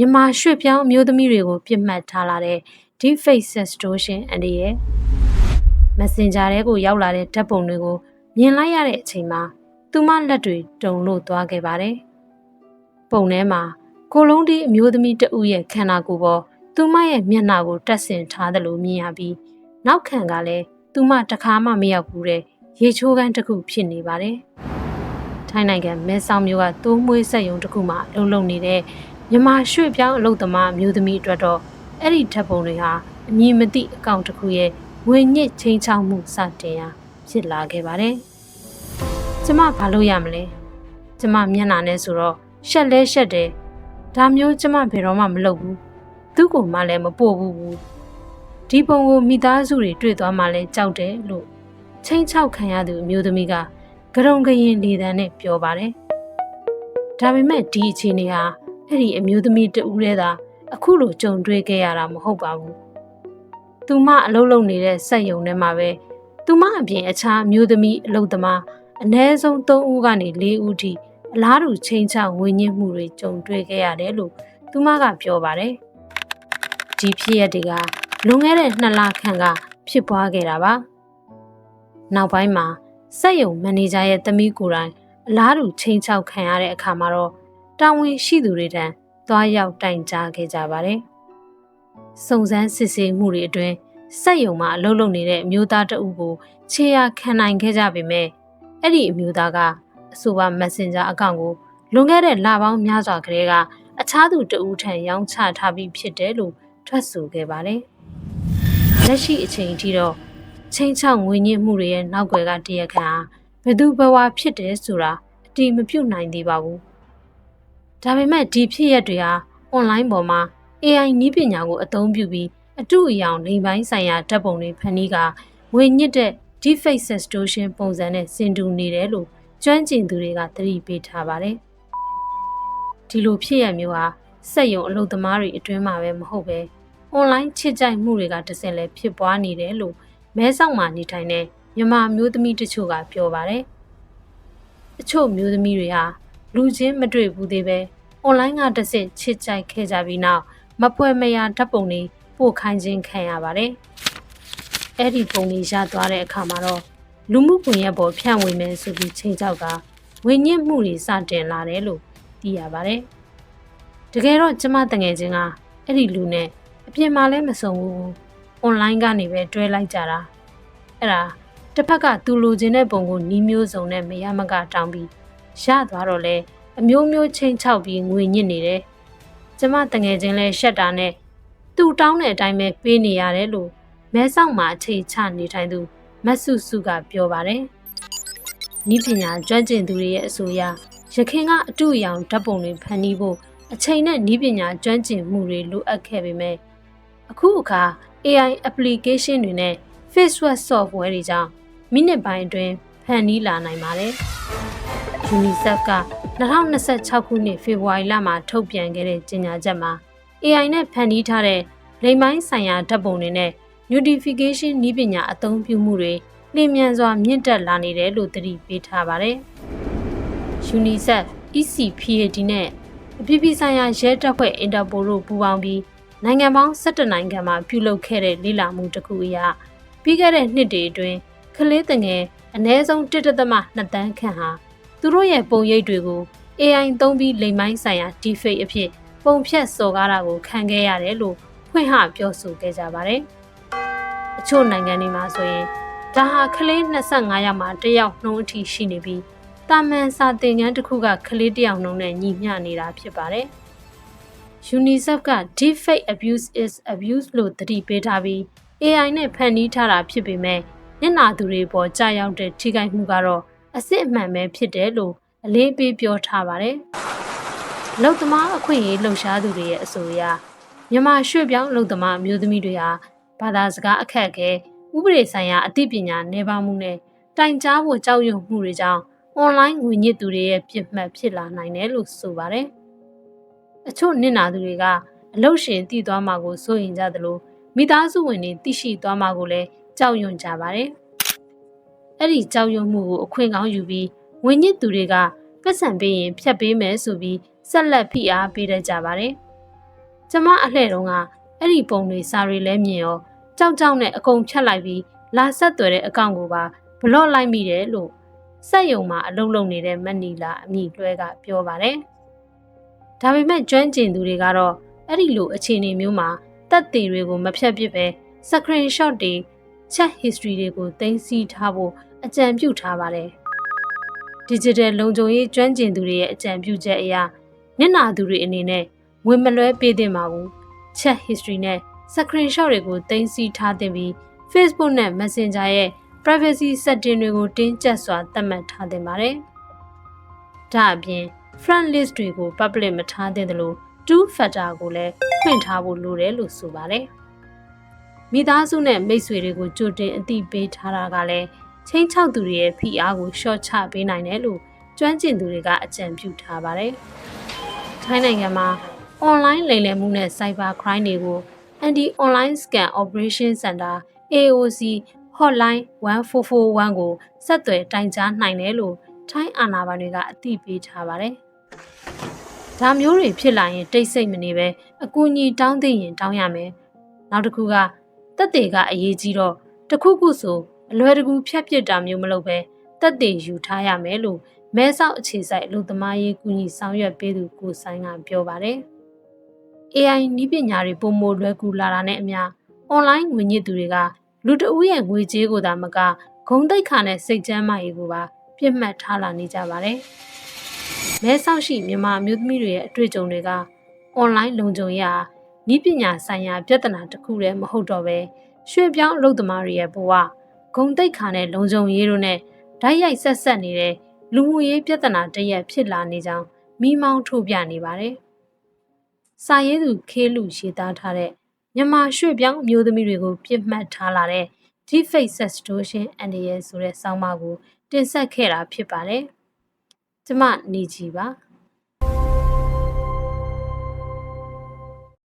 မြန်မာရွှေ့ပြောင်းအမျိုးသမီးတွေကိုပြစ်မှတ်ထားလာတဲ့ Deepfake Sextortion အန္တရာယ် Messenger တွေကိုရောက်လာတဲ့ဓာတ်ပုံတွေကိုမြင်လိုက်ရတဲ့အချိန်မှာသူမလက်တွေတုန်လို့သွားခဲ့ပါတယ်။ပုံထဲမှာကိုလုံးတီးအမျိုးသမီးတဦးရဲ့ခန္ဓာကိုယ်ပေါ်သူမရဲ့မျက်နှာကိုတက်ဆင်ထားတယ်လို့မြင်ရပြီးနောက်ခံကလည်းသူမတခါမှမရောက်ဘူးတဲ့ရေချိုးခန်းတစ်ခုဖြစ်နေပါတယ်။ထိုင်းနိုင်ငံမဲဆောက်မြို့ကတိုးမွေးဆက်ယုံတစ်ခုမှာလုံလုံနေတဲ့မြန်မာရွှေ့ပြောင်းအလုပ်သမားမျိုးသမီးအတွက်တော့အဲ့ဒီဓာတ်ပုံတွေဟာအမည်မသိအကောင့်တစ်ခုရဲ့ငွေညစ်ချင်းချောက်မှုစတင်ရာဖြစ်လာခဲ့ပါတယ်။ကျမဘာလို့ရမလဲ။ကျမမျက်နှာနဲ့ဆိုတော့ရှက်လဲရှက်တယ်။ဒါမျိုးကျမဘယ်တော့မှမလုပ်ဘူး။သူ့ကိုမှလည်းမပို့ဘူး။ဒီပုံကိုမိသားစုတွေတွေ့သွားမှလည်းကြောက်တယ်လို့ချင်းချောက်ခံရသူအမျိုးသမီးကကရုံကရင်လေတံနဲ့ပြောပါတယ်။ဒါပေမဲ့ဒီအခြေအနေဟာအဲ့ဒီအမျိုးသမီးတဦးတည်းသာအခုလိုကြုံတွေ့ခဲ့ရတာမဟုတ်ပါဘူး။သူမအလုပ်လုပ်နေတဲ့စက်ရုံထဲမှာပဲသူမအပြင်အခြားအမျိုးသမီးအလုပ်သမားအနည်းဆုံး3ဦးကနေ4ဦးထိအလားတူချင်းချောက်ငွေညစ်မှုတွေကြုံတွေ့ခဲ့ရတယ်လို့သူမကပြောပါတယ်။ဒီဖြစ်ရပ်တွေကလွန်ခဲ့တဲ့2လခန့်ကဖြစ်ပွားခဲ့တာပါ။နောက်ပိုင်းမှာစက်ရုံမန်နေဂျာရဲ့သမီးကိုယ်တိုင်အလားတူချင်းချောက်ခံရတဲ့အခါမှာတော့တာဝန်ရှိသူတွေတန်းသွားရောက်တိုင်ကြားခဲ့ကြပါတယ်။စုံစမ်းစစ်ဆေးမှုတွေအတွင်းစက်ရုံမှာအလုပ်လုပ်နေတဲ့အမျိုးသားတအုပ်ကိုခြေရာခံနိုင်ခဲ့ကြပေမဲ့အဲ့ဒီအမျိုးသားကအဆိုပါ Messenger အကောင့်ကိုလွန်ခဲ့တဲ့လပေါင်းများစွာကတည်းကအခြားသူတအုပ်ထံရောင်းချထားပြီးဖြစ်တယ်လို့ထွက်ဆိုခဲ့ပါတယ်။လက်ရှိအချိန်ထိတော့ချင်းချောက်ငွေညစ်မှုတွေရဲ့နောက်ွယ်ကတရားခံဟာဘယ်သူဘဝဖြစ်တယ်ဆိုတာအတိမပြုတ်နိုင်သေးပါဘူး။ဒါပေမဲ့ဒီဖြစ်ရပ်တွေဟာ online ပေါ်မှာ AI နည်းပညာကိုအသုံးပြုပြီးအတုအယောင်လိမ်ပိုင်းဆိုင်ရာဓာတ်ပုံတွေဖန်တီးကငွေညစ်တဲ့ Deepfake Sextortion ပုံစံနဲ့ဆင်တူနေတယ်လို့ကျွမ်းကျင်သူတွေကသတိပေးထားပါတယ်။ဒီလိုဖြစ်ရပ်မျိုးဟာစက်ရုံအလုပ်သမားတွေအတွင်းမှာပဲမဟုတ်ပဲ online ချစ်ကြိုက်မှုတွေကတဆင့်လဲဖြစ်ပွားနေတယ်လို့မဲဆောက်မှာနေထိုင်တဲ့မြန်မာမျိုးသမီးတချို့ကပြောပါတယ်။အချို့မျိုးသမီးတွေဟာလူချင်းမတွေ့ဘူးသေးပဲ online ကတဆင့်ချစ်ကြိုက်ခဲ့ကြပြီးနောက်မပွဲမရဓာတ်ပုံတွေပို့ခိုင်းခြင်းခံရပါတယ်။အဲ့ဒီပုံတွေရသွားတဲ့အခါမှာတော့လူမှုကွန်ရက်ပေါ်ဖြန့်ဝေမယ်ဆိုပြီးချိန်ချောက်ကဝေညစ်မှုတွေစတင်လာတယ်လို့သိရပါတယ်။တကယ်တော့ကျမတငယ်ချင်းကအဲ့ဒီလူနဲ့အပြင်မှာလည်းမစုံဘူး။ online ကနေပဲတွဲလိုက်ကြတာ။အဲ့ဒါတစ်ဖက်ကသူလိုချင်တဲ့ပုံကိုနီးမျိုးစုံနဲ့မရမကတောင်းပြီးရသွားတော့လဲအမျိုးမျိုးချင်းချောက်ပြီးငွေညစ်နေတယ်။ကျမတငယ်ချင်းလဲရှက်တာနဲ့သူ့တောင်းတဲ့အတိုင်းပဲပေးနေရတယ်လို့မဲဆောက်မှာအခြေချနေထိုင်သူမဆုစုကပြောပါတယ်။ဤပညာကျွမ်းကျင်သူတွေရဲ့အဆိုအရရခင်ကအတုအယောင်ဓာတ်ပုံတွေဖန်တီးဖို့အချိန်နဲ့ဤပညာကျွမ်းကျင်မှုတွေလိုအပ်ခဲ့ပေမဲ့အခုအခါ AI application တွေနဲ့ Facebook software တွေကြောင့်မိနစ်ပိုင်းအတွင်းဖန်တီးလာနိုင်ပါတယ်။ UNICEF က2026ခုနှစ်ဖေဖော်ဝါရီလမှာထုတ်ပြန်ခဲ့တဲ့ကြေညာချက်မှာ AI နဲ့ဖန်တီးထားတဲ့လိမ်ပိုင်းဆိုင်ရာဓာတ်ပုံတွေနဲ့ notification နည်းပညာအသုံးပြုမှုတွေလျင်မြန်စွာမြင့်တက်လာနေတယ်လို့သတိပေးထားပါတယ်။ UNICEF, ECPAD နဲ့အပြည်ပြည်ဆိုင်ရာရဲတပ်ဖွဲ့ Interpol တို့ပူးပေါင်းပြီးနိုင်ငံပေါင်း17နိုင်ငံမှာပြုလုပ်ခဲ့တဲ့လေ့လာမှုတစ်ခုအရပြီးခဲ့တဲ့နှစ်တွေအတွင်းကလေးငယ်အနည်းဆုံး 1.2 တန်းခန့်ဟာသူတို့ရဲ့ပုံရိပ်တွေကို AI သုံးပြီးလိမ်ပိုင်းဆိုင်ရာ Deepfake အဖြစ်ပုံဖြတ်စော်ကားတာကိုခံခဲ့ရတယ်လို့ဖွင့်ဟပြောဆိုခဲ့ကြပါတယ်။အချို့နိုင်ငံတွေမှာဆိုရင်ဒါဟာကလေး25ယောက်မှာ1ယောက်နှုန်းအထိရှိနေပြီးတာမန်စာသင်ခန်းတစ်ခုကကလေး1ယောက်နှုန်းနဲ့ညီမျှနေတာဖြစ်ပါတယ်။ UNICEF က Deepfake abuse is abuse လို့သတိပေးထားပြီး AI နဲ့ဖန်တီးထားတာဖြစ်ပေမဲ့မျက်နှာသူတွေပေါ်ကြာရောက်တဲ့ထိခိုက်မှုကတော့အစစ်အမှန်ပဲဖြစ်တယ်လို့အလေးပေးပြောထားပါတယ်။လုံသမားအခွင့်အရေးလှုပ်ရှားသူတွေရဲ့အဆိုအရမြန်မာရွှေ့ပြောင်းလုံသမားအမျိုးသမီးတွေဟာဘာသာစကားအခက်အခဲဥပဒေဆိုင်ရာအသိပညာနည်းပါးမှုနဲ့တိုင်ကြားဖို့ကြောက်ရွံ့မှုတွေကြောင့် online ငွေညစ်သူတွေရဲ့ပြစ်မှတ်ဖြစ်လာနိုင်တယ်လို့ဆိုပါတယ်။အချို့နစ်နာသူတွေကအလုပ်ရှင်တည်သွားမှာကိုစိုးရိမ်ကြသလိုမိသားစုဝင်တွေသိရှိသွားမှာကိုလည်းကြောက်ရွံ့ကြပါတယ်။အဲ့ဒီကြောက်ရွံ့မှုကိုအခွင့်ကောင်းယူပြီးငွေညစ်သူတွေကပတ်စံပေးရင်ဖြတ်ပေးမယ်ဆိုပြီးဆက်လက်ဖိအားပေးတတ်ကြပါတယ် ကျမအလှဲ့တုန်းကအဲ့ဒီပုံတွေစာတွေလဲမြင်ရောကြောက်ကြောက်နဲ့အကုန်ဖြတ်လိုက်ပြီးလာဆက်သွယ်တဲ့အကောင့်ကိုပါဘလော့လိုက်မိတယ်လို့စက်ယုံမှာအလုပ်လုပ်နေတဲ့မက်နီလာအမိလွှဲကပြောပါတယ်။ဒါပေမဲ့ကျွမ်းကျင်သူတွေကတော့အဲ့ဒီလိုအခြေအနေမျိုးမှာတက်သေးတွေကိုမဖြတ်ပစ်ပဲ screenshot တွေ chat history တွေကိုသိမ်းဆည်းထားဖို့အကြံပြုထားပါတယ်။ digital လုံခြုံရေးကျွမ်းကျင်သူတွေရဲ့အကြံပြုချက်အရမျက်နှာသူတွေအနေနဲ့ဝင်မလွဲပေးသင့်ပါဘူး။ chat history နဲ့ screenshot တွေကိုသိမ်းဆည်းထားသင့်ပြီး Facebook နဲ့ Messenger ရဲ့ privacy setting တွေကိုတင်းကျပ်စွာသတ်မှတ်ထားသင့်ပါတယ်။ဒါအပြင် friend list တွေကို public မထားသင့်သလို two factor ကိုလည်းဖွင့်ထားဖို့လိုတယ်လို့ဆိုပါတယ်။မိသားစုနဲ့မိတ်ဆွေတွေကိုကြိုတင်အသိပေးထားတာကလည်းချင်းချောက်သူတွေရဲ့ဖိအားကိုရှော့ချပေးနိုင်တယ်လို့ကျွမ်းကျင်သူတွေကအကြံပြုထားပါတယ်။ထိုင်းနိုင်ငံမှာ online လိမ်လည်မှုနဲ့ cyber crime တွေကို Anti-Online Scam Operation Center AOC Hotline 1441ကိုဆက်သွယ်တိုင်ကြားနိုင်တယ်လို့ထိုင်းအာဏာပိုင်တွေကအသိပေးထားပါတယ်။ဒါမျိုးတွေဖြစ်လာရင်တိတ်ဆိတ်မနေပဲအကူအညီတောင်းသင့်ရင်တောင်းရမယ်။နောက်တစ်ခုကတက်တေကအရေးကြီးတော့တခုခုဆိုအလွယ်တကူဖြတ်ပစ်တာမျိုးမလုပ်ပဲတက်တေယူထားရမယ်လို့မဲဆောက်အခြေစိုက်လူသမားရေးကူညီဆောင်ရွက်ပေးသူကိုဆိုင်ကပြောပါတယ်။ AI နည်းပညာတွေပုံမလွယ်ကူလာတာနဲ့အမျှ online ငွေညစ်သူတွေကလူတဦးရဲ့ငွေကြေးကိုသာမကဂုဏ်သိက္ခာနဲ့စိတ်ကျန်းမာရေးကိုပါပြစ်မှတ်ထားလာနေကြပါတယ်။မဲဆောက်ရှိမြန်မာအမျိုးသမီးတွေရဲ့အတွေ့အကြုံတွေက online လုံခြုံရေးဟာနည်းပညာဆိုင်ရာပြဿနာတစ်ခုတည်းမဟုတ်တော့ပဲရွှေ့ပြောင်းအလုပ်သမားတွေရဲ့ဘဝဂုဏ်သိက္ခာနဲ့လုံခြုံရေးတို့နဲ့ဓာတ်ရိုက်ဆက်ဆက်နေတဲ့လူမှုရေးပြဿနာတစ်ရပ်ဖြစ်လာနေကြောင်းမိမောင်းထုတ်ပြနေပါတယ်။စာရေးသူခေးလူရေးသားထားတဲ့မြန်မာရွှေ့ပြောင်းအမျိုးသမီးတွေကိုပြစ်မှတ်ထားလာတဲ့ Deepfake Sextortion အန်ဒီရဲဆိုတဲ့ဆောင်းပါးကိုတင်ဆက်ခဲ့တာဖြစ်ပါတယ်။ကျမနေကြည်ပါ။